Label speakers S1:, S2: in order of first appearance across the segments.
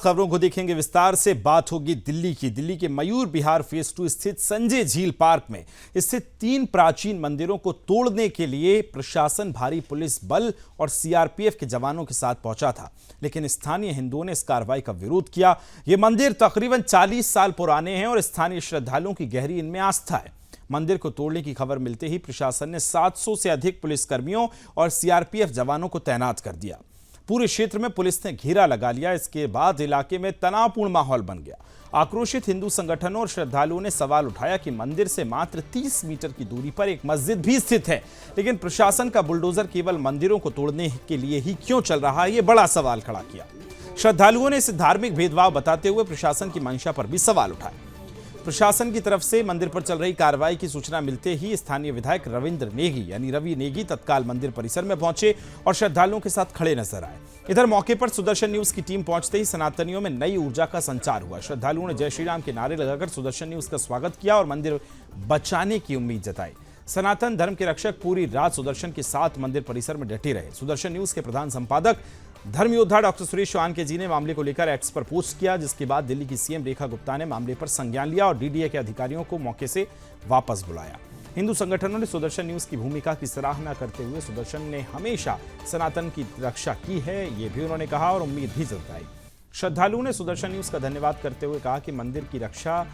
S1: खबरों को देखेंगे विस्तार से। बात होगी दिल्ली की। दिल्ली के मयूर विहार फेज 2 स्थित संजय झील पार्क में स्थित 3 प्राचीन मंदिरों को तोड़ने के लिए प्रशासन भारी पुलिस बल और सीआरपीएफ के जवानों के साथ पहुंचा था, लेकिन स्थानीय हिंदुओं ने इस कार्रवाई का विरोध किया। ये मंदिर तकरीबन 40 साल पुराने हैं और स्थानीय श्रद्धालुओं की गहरी इनमें आस्था है। मंदिर को तोड़ने की खबर मिलते ही प्रशासन ने 700 से अधिक पुलिसकर्मियों और सीआरपीएफ जवानों को तैनात कर दिया। पूरे क्षेत्र में पुलिस ने घेरा लगा लिया। इसके बाद इलाके में तनावपूर्ण माहौल बन गया। आक्रोशित हिंदू संगठनों और श्रद्धालुओं ने सवाल उठाया कि मंदिर से मात्र 30 मीटर की दूरी पर एक मस्जिद भी स्थित है, लेकिन प्रशासन का बुलडोजर केवल मंदिरों को तोड़ने के लिए ही क्यों चल रहा है, ये बड़ा सवाल खड़ा किया। श्रद्धालुओं ने इसे धार्मिक भेदभाव बताते हुए प्रशासन की मंशा पर भी सवाल उठाए। प्रशासन की तरफ से मंदिर पर चल रही कार्रवाई की सूचना मिलते ही स्थानीय विधायक रविंद्र नेगी यानी रवि नेगी तत्काल मंदिर परिसर में पहुंचे और श्रद्धालुओं के साथ खड़े नजर आए। इधर मौके पर सुदर्शन न्यूज की टीम पहुंचते ही सनातनियों में नई ऊर्जा का संचार हुआ। श्रद्धालुओं ने जय श्री राम के नारे लगाकर सुदर्शन न्यूज का स्वागत किया और मंदिर बचाने की उम्मीद जताई। सनातन धर्म के रक्षक पूरी रात सुदर्शन के साथ मंदिर परिसर में डटे रहे। सुदर्शन न्यूज के प्रधान संपादक धर्म योद्धा डॉक्टर सुरेश चौहान के जी ने मामले को लेकर एक्स पर पोस्ट किया, जिसके बाद दिल्ली की सीएम रेखा गुप्ता ने मामले पर संज्ञान लिया और डीडीए के अधिकारियों को मौके से वापस बुलाया। हिंदू संगठनों ने सुदर्शन न्यूज की भूमिका की सराहना करते हुए सुदर्शन ने हमेशा सनातन की रक्षा की है, ये भी उन्होंने कहा और उम्मीद भी जताई। श्रद्धालुओं ने सुदर्शन न्यूज का धन्यवाद करते हुए कहा कि मंदिर की रक्षा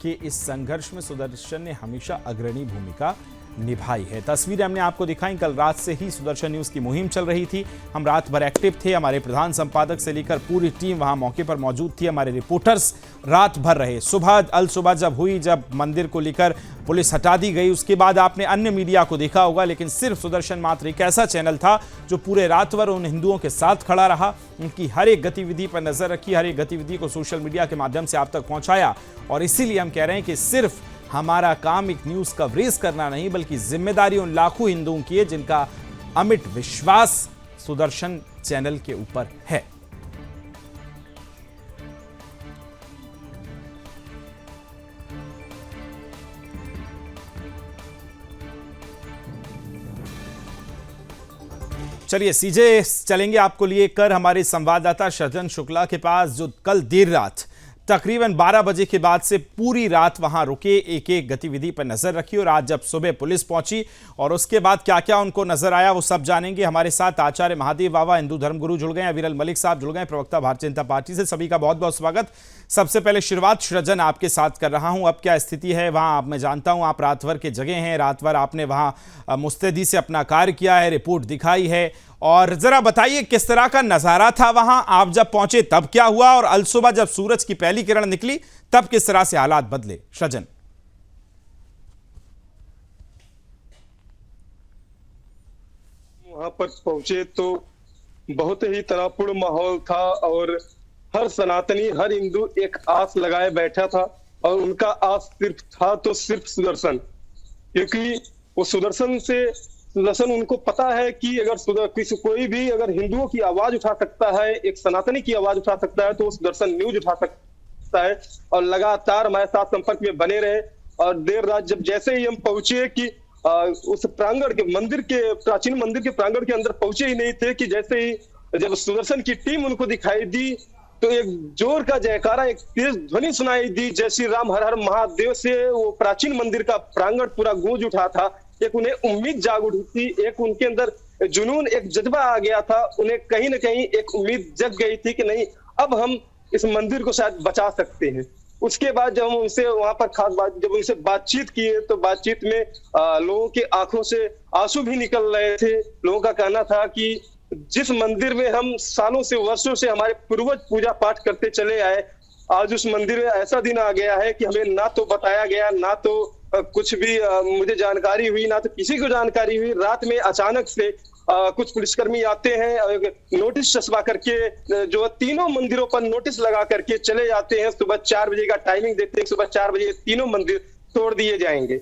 S1: के इस संघर्ष में सुदर्शन ने हमेशा अग्रणी भूमिका निभाई है। तस्वीरें हमने आपको दिखाई। कल रात से ही सुदर्शन न्यूज की मुहिम चल रही थी। हम रात भर एक्टिव थे। हमारे प्रधान संपादक से लेकर पूरी टीम वहां मौके पर मौजूद थी। हमारे रिपोर्टर्स रात भर रहे। सुबह जब मंदिर को लेकर पुलिस हटा दी गई, उसके बाद आपने अन्य मीडिया को देखा होगा, लेकिन सिर्फ सुदर्शन मात्र एक ऐसा चैनल था जो पूरे रात भर उन हिंदुओं के साथ खड़ा रहा, उनकी हर एक गतिविधि पर नजर रखी, हर एक गतिविधि को सोशल मीडिया के माध्यम से आप तक पहुंचाया। और इसीलिए हम कह रहे हैं कि सिर्फ हमारा काम एक न्यूज कवरेज करना नहीं, बल्कि जिम्मेदारी उन लाखों हिंदुओं की है जिनका अमिट विश्वास सुदर्शन चैनल के ऊपर है। चलिए सीधे चलेंगे आपको लिए कर हमारे संवाददाता सृजन शुक्ला के पास, जो कल देर रात तकरीबन 12 बजे के बाद से पूरी रात वहां रुके, एक एक गतिविधि पर नजर रखी और आज जब सुबह पुलिस पहुंची और उसके बाद क्या क्या उनको नजर आया वो सब जानेंगे। हमारे साथ आचार्य महादेव बाबा हिंदू धर्मगुरु जुड़ गए, विरल मलिक साहब जुड़ गए, प्रवक्ता भारतीय जनता पार्टी से। सभी का बहुत बहुत स्वागत। सबसे पहले शुरुआत सृजन आपके साथ कर रहा हूं। अब क्या स्थिति है वहां? मैं जानता हूं आप रात भर के जगह हैं, रात भर आपने वहां मुस्तैदी से अपना कार्य किया है, रिपोर्ट दिखाई है, और जरा बताइए किस तरह का नजारा था वहां? आप जब पहुंचे तब क्या हुआ और अल सुबह जब सूरज की पहली किरण निकली तब किस तरह से हालात बदले? सृजन।
S2: वहां पर पहुंचे तो बहुत ही तनावपूर्ण माहौल था और हर सनातनी, हर हिंदू एक आस लगाए बैठा था और उनका आस सिर्फ था तो सिर्फ सुदर्शन, क्योंकि वो सुदर्शन उनको पता है कि अगर कोई भी अगर हिंदुओं की आवाज उठा सकता है, एक सनातनी की आवाज उठा सकता है, तो सुदर्शन न्यूज उठा सकता है। और लगातार हमारे साथ संपर्क में बने रहे। और देर रात जैसे ही हम पहुंचे कि उस प्रांगण के प्राचीन मंदिर के प्रांगण के अंदर पहुंचे ही नहीं थे कि जैसे ही जब सुदर्शन की टीम उनको दिखाई दी तो एक जोर का जयकारा, एक तेज ध्वनि सुनाई दी, जय श्री राम हर हर महादेव से वो प्राचीन मंदिर का प्रांगण पूरा गूंज उठा था। एक उन्हें उम्मीद जाग उठी थी, एक उनके अंदर जुनून, एक जज्बा आ गया था। उन्हें कहीं ना कहीं एक उम्मीद जग गई थी कि नहीं, अब हम इस मंदिर को शायद बचा सकते हैं। उसके बाद जब हम उनसे वहां पर जब उनसे बातचीत किए तो बातचीत में लोगों की आंखों से आंसू भी निकल रहे थे। लोगों का कहना था कि जिस मंदिर में हम सालों से, वर्षों से हमारे पूर्वज पूजा पाठ करते चले आए, आज उस मंदिर में ऐसा दिन आ गया है कि हमें ना तो बताया गया, ना तो कुछ भी मुझे जानकारी हुई, ना तो किसी को जानकारी हुई। रात में अचानक से कुछ पुलिसकर्मी आते हैं और नोटिस चस्पा करके जो तीनों मंदिरों पर नोटिस लगा करके चले जाते हैं। सुबह 4 बजे का टाइमिंग देते हैं, सुबह 4 बजे तीनों मंदिर तोड़ दिए जाएंगे।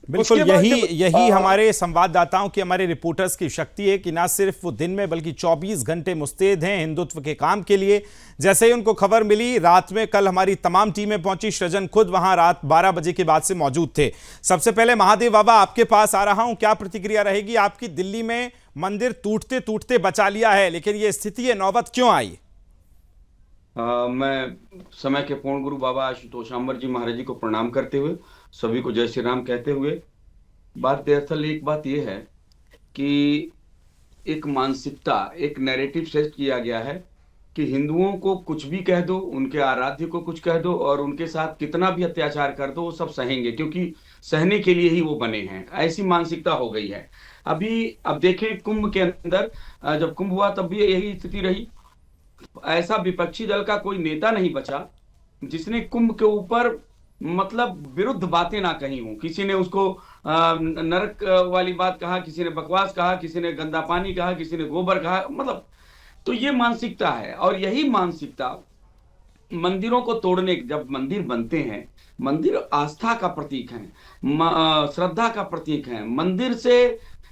S1: बिल्कुल यही हमारे संवाददाताओं की, हमारे रिपोर्टर्स की शक्ति है कि ना सिर्फ वो दिन में बल्कि 24 घंटे मुस्तैद हैं हिंदुत्व के काम के लिए। जैसे ही उनको खबर मिली रात में, कल हमारी तमाम टीमें पहुंची, सृजन खुद वहां रात 12 बजे के बाद से मौजूद थे। सबसे पहले महादेव बाबा आपके पास आ रहा हूं, क्या प्रतिक्रिया रहेगी आपकी? दिल्ली में मंदिर टूटते टूटते बचा लिया है, लेकिन यह स्थिति, नौबत क्यों आई?
S3: मैं समय के पूर्ण गुरु बाबा आशुतोषाम्बर जी महाराज जी को प्रणाम करते हुए सभी को जय श्री राम कहते हुए, बात दरअसल एक बात यह है कि एक मानसिकता, एक नैरेटिव सेट किया गया है कि हिंदुओं को कुछ भी कह दो, उनके आराध्य को कुछ कह दो और उनके साथ कितना भी अत्याचार कर दो वो सब सहेंगे, क्योंकि सहने के लिए ही वो बने हैं। ऐसी मानसिकता हो गई है। अब देखें कुंभ के अंदर, जब कुंभ हुआ तब भी यही स्थिति रही। ऐसा विपक्षी दल का कोई नेता नहीं बचा जिसने कुंभ के ऊपर मतलब विरुद्ध बातें ना कही हों। किसी ने उसको नरक वाली बात कहा, किसी ने बकवास कहा, किसी ने गंदा पानी कहा, किसी ने गोबर कहा, मतलब तो ये मानसिकता है। और यही मानसिकता मंदिरों को तोड़ने, जब मंदिर बनते हैं, मंदिर आस्था का प्रतीक है, श्रद्धा का प्रतीक है। मंदिर से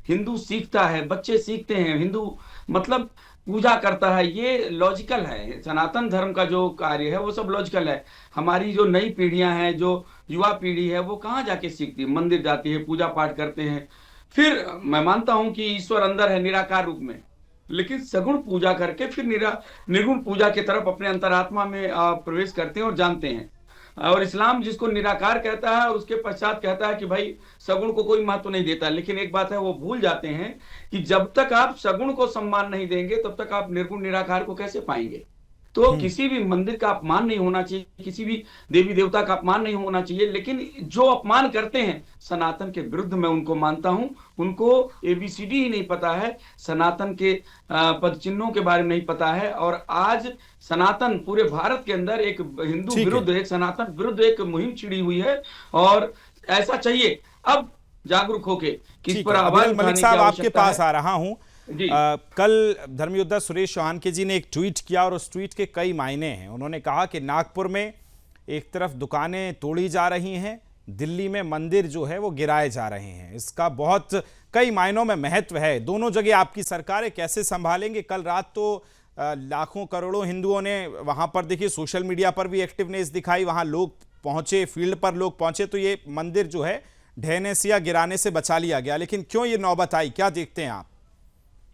S3: हिंदू सीखता है, बच्चे सीखते हैं, हिंदू मतलब पूजा करता है। ये लॉजिकल है। सनातन धर्म का जो कार्य है वो सब लॉजिकल है। हमारी जो नई पीढ़ियां हैं, जो युवा पीढ़ी है, वो कहाँ जाके सीखती है? मंदिर जाती है, पूजा पाठ करते हैं। फिर मैं मानता हूं कि ईश्वर अंदर है निराकार रूप में, लेकिन सगुण पूजा करके फिर निर्गुण पूजा की तरफ अपने अंतरात्मा में प्रवेश करते हैं और जानते हैं। और इस्लाम जिसको निराकार कहता है और उसके पश्चात कहता है कि भाई सगुण को कोई महत्व नहीं देता। लेकिन एक बात है, वो भूल जाते हैं कि जब तक आप सगुण को सम्मान नहीं देंगे तब तक आप निर्गुण निराकार को कैसे पाएंगे। तो किसी भी मंदिर का अपमान नहीं होना चाहिए, किसी भी देवी देवता का अपमान नहीं होना चाहिए। लेकिन जो अपमान करते हैं सनातन के विरुद्ध, मैं उनको मानता हूं, उनको एबीसीडी ही नहीं पता है, सनातन के पद चिन्हों के बारे में नहीं पता है। और आज सनातन पूरे भारत के अंदर एक हिंदू विरुद्ध, एक सनातन विरुद्ध एक मुहिम छिड़ी हुई है। और ऐसा चाहिए अब जागरूक होके किस पर आवाज उठाने
S1: मलिक
S3: की
S1: साहब, आपके
S3: आवश्यकता
S1: पास
S3: है।
S1: आ रहा हूं। कल धर्मयोद्धा सुरेश चौहान के जी ने एक ट्वीट किया और उस ट्वीट के कई मायने हैं। उन्होंने कहा कि नागपुर में एक तरफ दुकानें तोड़ी जा रही हैं, दिल्ली में मंदिर जो है वो गिराए जा रहे हैं। इसका बहुत कई मायनों में महत्व है। दोनों जगह आपकी सरकारें कैसे संभालेंगे? कल रात तो लाखों करोड़ों हिंदुओं ने वहां पर, देखिए सोशल मीडिया पर भी एक्टिवनेस दिखाई, वहां लोग पहुंचे, फील्ड पर लोग पहुंचे, तो ये मंदिर जो है ढहने से या गिराने से बचा लिया गया। लेकिन क्यों ये नौबत आई, क्या देखते हैं आप?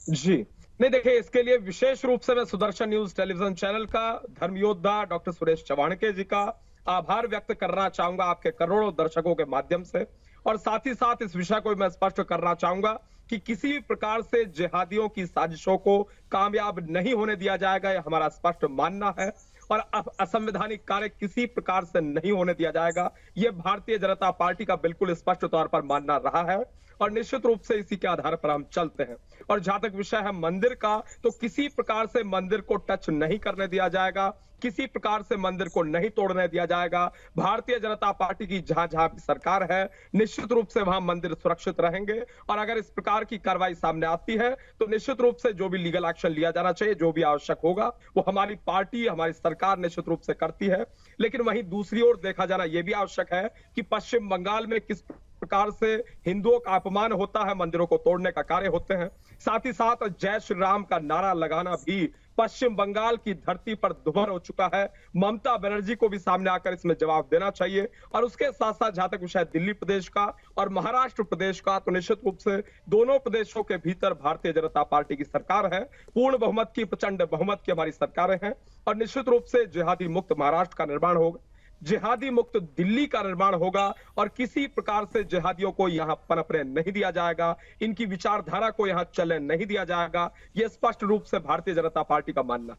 S4: जी नहीं, देखिए इसके लिए विशेष रूप से मैं सुदर्शन न्यूज टेलीविजन चैनल का, धर्मयोद्धा डॉक्टर सुरेश चवाणके जी का आभार व्यक्त करना चाहूंगा आपके करोड़ों दर्शकों के माध्यम से। और साथ ही साथ इस विषय को मैं स्पष्ट करना चाहूंगा कि किसी भी प्रकार से जिहादियों की साजिशों को कामयाब नहीं होने दिया जाएगा, यह हमारा स्पष्ट मानना है। और असंवैधानिक कार्य किसी प्रकार से नहीं होने दिया जाएगा, यह भारतीय जनता पार्टी का बिल्कुल स्पष्ट तौर पर मानना रहा है। और निश्चित रूप से इसी के आधार पर हम चलते हैं। और जहां तक विषय है मंदिर का, तो किसी प्रकार से मंदिर को टच नहीं करने दिया जाएगा, किसी प्रकार से मंदिर को नहीं तोड़ने दिया जाएगा। भारतीय जनता पार्टी की जहां जहां भी सरकार है, निश्चित रूप से वहां मंदिर सुरक्षित रहेंगे। और अगर इस प्रकार की कार्रवाई सामने आती है तो निश्चित रूप से जो भी लीगल एक्शन लिया जाना चाहिए, जो भी आवश्यक होगा, वो हमारी पार्टी, हमारी सरकार निश्चित रूप से करती है। लेकिन वहीं दूसरी ओर देखा जाना यह भी आवश्यक है कि पश्चिम बंगाल में किस प्रकार से हिंदुओं का अपमान होता है, मंदिरों को तोड़ने का कार्य होते हैं। साथ ही साथ जय श्री राम का नारा लगाना भी पश्चिम बंगाल की धरती पर दुभर हो चुका है। ममता बनर्जी को भी सामने आकर इसमें जवाब देना चाहिए। और उसके साथ साथ जहां तक विषय दिल्ली प्रदेश का और महाराष्ट्र प्रदेश का, तो निश्चित रूप से दोनों प्रदेशों के भीतर भारतीय जनता पार्टी की सरकार है, पूर्ण बहुमत की, प्रचंड बहुमत की हमारी सरकारें हैं। और निश्चित रूप से जिहादी मुक्त महाराष्ट्र का निर्माण होगा, जिहादी मुक्त दिल्ली का निर्माण होगा। और किसी प्रकार से जिहादियों को यहां पनपने नहीं दिया जाएगा, इनकी विचारधारा को यहां चलने नहीं दिया जाएगा, यह स्पष्ट रूप से भारतीय जनता पार्टी का मानना।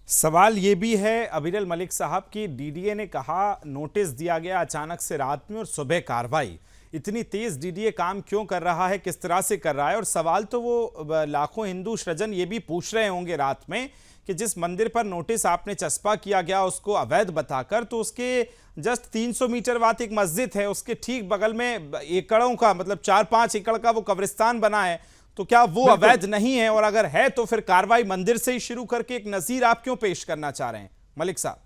S1: सवाल ये भी है अभिनल मलिक साहब की, डीडीए ने कहा नोटिस दिया गया अचानक से रात में और सुबह कार्रवाई। इतनी तेज डीडीए काम क्यों कर रहा है, किस तरह से कर रहा है? और सवाल तो वो लाखों हिंदू सृजन ये भी पूछ रहे होंगे रात में कि जिस मंदिर पर नोटिस आपने चस्पा किया गया उसको अवैध बताकर, तो उसके जस्ट 300 मीटर बाद एक मस्जिद है, उसके ठीक बगल में एकड़ों का, मतलब 4-5 एकड़ का वो कब्रिस्तान बना है, तो क्या वो अवैध नहीं है? और अगर है तो फिर कार्रवाई मंदिर से ही शुरू करके एक नजीर आप क्यों पेश करना चाह रहे हैं मलिक साहब?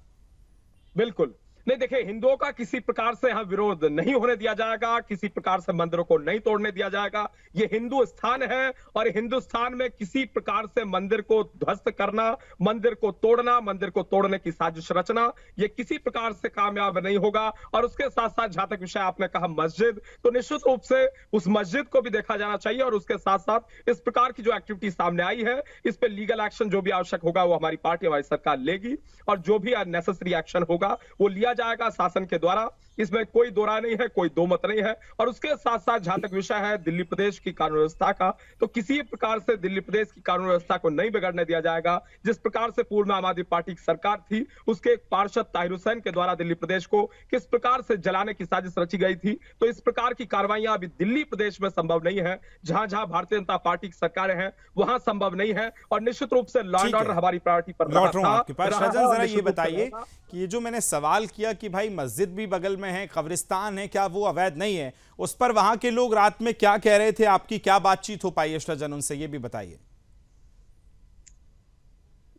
S4: बिल्कुल नहीं देखिए, हिंदुओं का किसी प्रकार से यहाँ विरोध नहीं होने दिया जाएगा, किसी प्रकार से मंदिरों को नहीं तोड़ने दिया जाएगा। ये हिंदू स्थान है और हिंदुस्तान में किसी प्रकार से मंदिर को ध्वस्त करना, मंदिर को तोड़ना, मंदिर को तोड़ने की साजिश रचना, ये किसी प्रकार से कामयाब नहीं होगा। और उसके साथ साथ जहां तक विषय आपने कहा मस्जिद, तो निश्चित रूप से उस मस्जिद को भी देखा जाना चाहिए और उसके साथ साथ इस प्रकार की जो एक्टिविटी सामने आई है, इस पे लीगल एक्शन जो भी आवश्यक होगा वो हमारी पार्टी, हमारी सरकार लेगी और जो भी नेसेसरी एक्शन होगा वो लिया जाएगा शासन के द्वारा। इसमें कोई दो राय नहीं है, कोई दो मत नहीं है। और उसके साथ साथ जहां तक विषय है दिल्ली प्रदेश की कानून व्यवस्था का, तो किसी प्रकार से दिल्ली प्रदेश की कानून व्यवस्था को नहीं बिगड़ने दिया जाएगा। जिस प्रकार से पूर्व में आम आदमी पार्टी की सरकार थी, उसके एक पार्षद ताहिर हुसैन के द्वारा दिल्ली प्रदेश को किस प्रकार से जलाने की साजिश रची गई थी, तो इस प्रकार की कार्रवाइयां अभी दिल्ली प्रदेश में संभव नहीं है। जहां जहां भारतीय जनता पार्टी की सरकारें हैं वहां संभव नहीं है और निश्चित रूप से लॉ एंड ऑर्डर हमारी प्रायोरिटी पर
S1: लौट रहा हूं आपके पास। शाहजहां, जरा ये
S4: निश्चित रूप से
S1: बताइए
S4: रहेगा।
S1: कि ये जो मैंने सवाल किया कि भाई मस्जिद भी बगल में है, कब्रिस्तान है, क्या वो अवैध नहीं है, उस पर वहां के लोग रात में क्या कह रहे थे, आपकी क्या बातचीत हो पाई है शाहजहां उनसे, ये भी बताइए।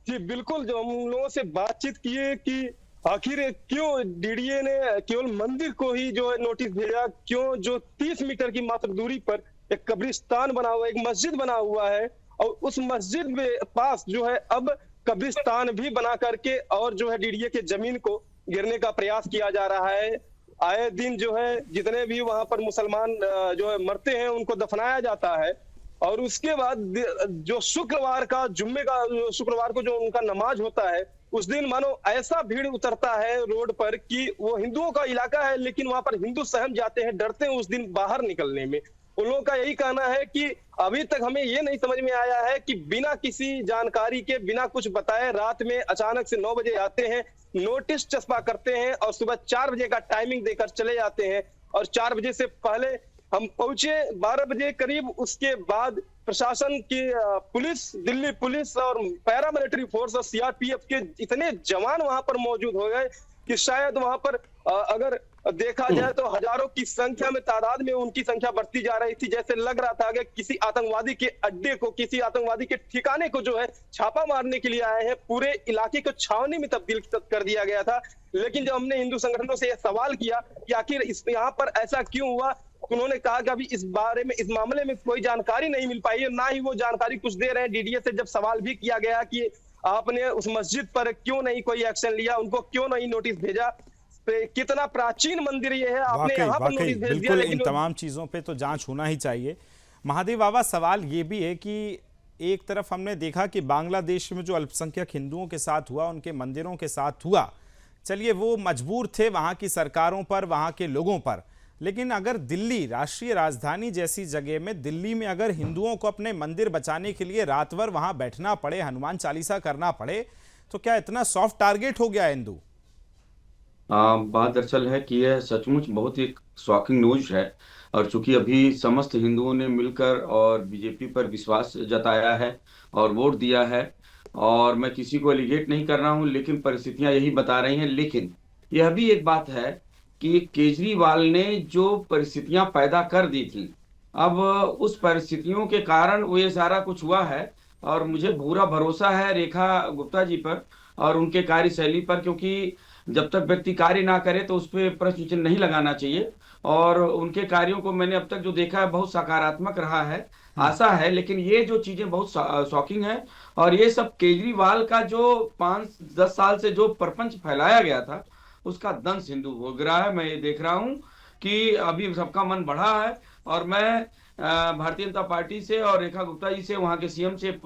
S2: जी बिल्कुल, जो हम लोगों से बातचीत किए कि आखिर क्यों डीडीए ने केवल मंदिर को ही जो है नोटिस भेजा, क्यों जो 30 मीटर की मात्र दूरी पर एक कब्रिस्तान बना हुआ, एक मस्जिद बना हुआ है और उस मस्जिद में पास जो है अब कब्रिस्तान भी बना करके और जो है डीडीए के जमीन को गिरने का प्रयास किया जा रहा है। आए दिन जो है जितने भी वहां पर मुसलमान जो है मरते हैं उनको दफनाया जाता है और उसके बाद जो शुक्रवार को जो उनका नमाज होता है उस दिन मानो ऐसा भीड़ उतरता है रोड पर कि वो हिंदुओं का इलाका है लेकिन वहां पर हिंदू सहम जाते हैं, डरते हैं उस दिन बाहर निकलने में। उन लोगों का यही कहना है कि अभी तक हमें ये नहीं समझ में आया है कि बिना किसी जानकारी के, बिना कुछ बताए रात में अचानक से 9 बजे आते हैं, नोटिस चस्पा करते हैं और सुबह 4 बजे का टाइमिंग देकर चले जाते हैं और 4 बजे से पहले हम पहुंचे 12 बजे करीब। उसके बाद प्रशासन की पुलिस, दिल्ली पुलिस और पैरामिलिट्री फोर्स और सीआरपीएफ के इतने जवान वहां पर मौजूद हो गए कि शायद वहां पर अगर देखा जाए तो हजारों की संख्या में, तादाद में उनकी संख्या बढ़ती जा रही थी। जैसे लग रहा था कि किसी आतंकवादी के अड्डे को, किसी आतंकवादी के ठिकाने को जो है छापा मारने के लिए आए हैं, पूरे इलाके को छावनी में तब्दील कर दिया गया था। लेकिन जब हमने हिंदू संगठनों से यह सवाल किया कि आखिर यहाँ पर ऐसा क्यों हुआ, उन्होंने कहा कि अभी इस बारे में, इस मामले में कोई जानकारी नहीं मिल पाई है, ना ही वो जानकारी कुछ दे रहे हैं। डीडीए से जब सवाल भी किया गया कि आपने उस मस्जिद पर क्यों नहीं कोई एक्शन लिया, उनको क्यों नहीं नोटिस भेजा, कितना प्राचीन मंदिर ये है, आपने यहाँ पर नोटिस भेज दिया।
S1: बिल्कुल, इन तमाम चीजों पे तो जांच होना ही चाहिए। महादेव बाबा, सवाल ये भी है कि एक तरफ हमने देखा कि बांग्लादेश में जो अल्पसंख्यक हिंदुओं के साथ हुआ, उनके मंदिरों के साथ हुआ, चलिए वो मजबूर थे वहां की सरकारों पर, वहां के लोगों पर, लेकिन अगर दिल्ली, राष्ट्रीय राजधानी जैसी जगह में, दिल्ली में अगर हिंदुओं को अपने मंदिर बचाने के लिए रात भर वहां बैठना पड़े, हनुमान चालीसा करना पड़े, तो क्या इतना सॉफ्ट टारगेट हो गया हिंदू?
S3: बात दरअसल है कि यह सचमुच बहुत ही शॉकिंग न्यूज है और चूंकि अभी समस्त हिंदुओं ने मिलकर और बीजेपी पर विश्वास जताया है और वोट दिया है, और मैं किसी को एलिगेट नहीं कर रहा हूं लेकिन परिस्थितियां यही बता रही हैं। लेकिन यह भी एक बात है कि केजरीवाल ने जो परिस्थितियां पैदा कर दी थी, अब उस परिस्थितियों के कारण वो ये सारा कुछ हुआ है और मुझे पूरा भरोसा है रेखा गुप्ता जी पर और उनके कार्यशैली पर, क्योंकि जब तक व्यक्ति कार्य ना करे तो उस पर प्रश्न चिन्ह नहीं लगाना चाहिए और उनके कार्यों को मैंने अब तक जो देखा है बहुत सकारात्मक रहा है, आशा है। लेकिन ये जो चीजें बहुत शॉकिंग है और ये सब केजरीवाल का जो 5-10 साल से जो प्रपंच फैलाया गया था उसका दंश हिंदू हो गिरा है। मैं ये देख रहा हूं कि अभी सबका मन बढ़ा है और मैं भारतीय जनता पार्टी से और रेखा गुप्ता जी से, वहां के सीएम से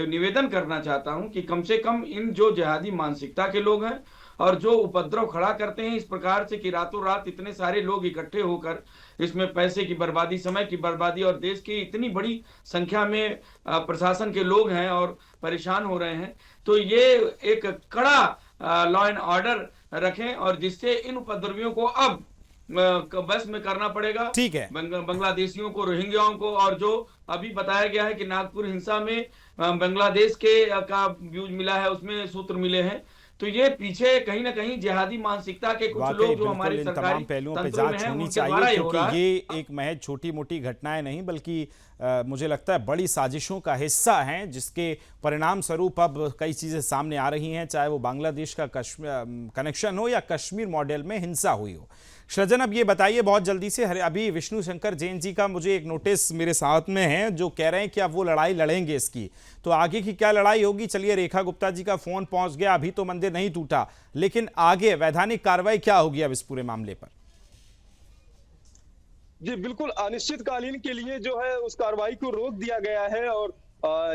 S3: निवेदन करना चाहता हूं कि कम से कम इन जो जिहादी मानसिकता के लोग हैं और जो उपद्रव खड़ा करते हैं इस प्रकार से कि रातों रात इतने सारे लोग इकट्ठे होकर इसमें पैसे की बर्बादी, समय की बर्बादी और देश की इतनी बड़ी संख्या में प्रशासन के लोग हैं और परेशान हो रहे हैं, तो ये एक कड़ा लॉ एंड ऑर्डर रखें और जिससे इन उपद्रवियों को अब बस में करना पड़ेगा।
S1: ठीक है,
S3: बांग्लादेशियों को, रोहिंग्याओं को, और जो अभी बताया गया है कि नागपुर हिंसा में बांग्लादेश के का व्यूज मिला है, उसमें सूत्र मिले हैं, तो ये पीछे कहीं ना कहीं जिहादी मानसिकता के कुछ लोग जो हमारे
S1: सरकारी तमाम पहलुओं पे जांच होनी चाहिए, क्योंकि ये एक महज छोटी मोटी घटनाएं नहीं बल्कि मुझे लगता है बड़ी साजिशों का हिस्सा हैं, जिसके परिणाम स्वरूप अब कई चीज़ें सामने आ रही हैं, चाहे वो बांग्लादेश का कनेक्शन हो या कश्मीर मॉडल में हिंसा हुई हो। सृजन, अब ये बताइए बहुत जल्दी से, अभी विष्णु शंकर जैन जी का मुझे एक नोटिस मेरे साथ में है जो कह रहे हैं कि अब वो लड़ाई लड़ेंगे इसकी, तो आगे की क्या लड़ाई होगी? चलिए, रेखा गुप्ता जी का फोन पहुंच गया, अभी तो मंदिर नहीं टूटा, लेकिन आगे वैधानिक कार्रवाई क्या होगी अब इस पूरे मामले पर?
S2: जी बिल्कुल, अनिश्चितकालीन के लिए जो है उस कार्रवाई को रोक दिया गया है। और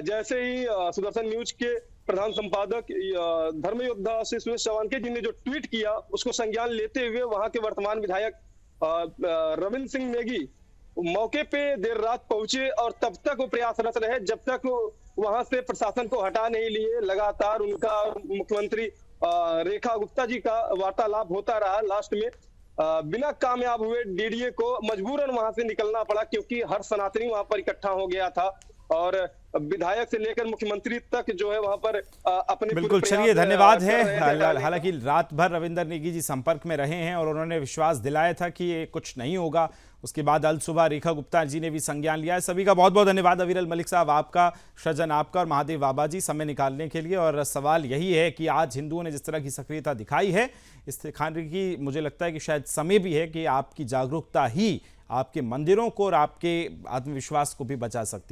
S2: जैसे ही सुदर्शन न्यूज के प्रधान संपादक धर्म योद्धा श्री सुरेश चवाणके जी ने जो ट्वीट किया, उसको संज्ञान लेते हुए वहां के वर्तमान विधायक रविंद्र सिंह नेगी मौके पे देर रात पहुंचे और तब तक वो प्रयासरत रहे जब तक वहां से प्रशासन को हटा नहीं लिए। लगातार उनका मुख्यमंत्री रेखा गुप्ता जी का वार्तालाप होता रहा। लास्ट में बिना कामयाब हुए डीडीए को मजबूरन वहां से निकलना पड़ा, क्योंकि हर सनातनी वहां पर इकट्ठा हो गया था और विधायक से लेकर मुख्यमंत्री तक जो है वहां पर अपने
S1: बिल्कुल, चलिए, धन्यवाद है। हालांकि रात भर रविंदर नेगी जी संपर्क में रहे हैं और उन्होंने विश्वास दिलाया था कि ये कुछ नहीं होगा। उसके बाद अल सुबह रेखा गुप्ता जी ने भी संज्ञान लिया है। सभी का बहुत बहुत धन्यवाद। अविरल मलिक साहब आपका, सृजन आपका और महादेव बाबा जी समय निकालने के लिए। और सवाल यही है कि आज हिंदुओं ने जिस तरह की सक्रियता दिखाई है, इस दिखाने की मुझे लगता है कि शायद समय भी है कि आपकी जागरूकता ही आपके मंदिरों को और आपके आत्मविश्वास को भी बचा सकती है।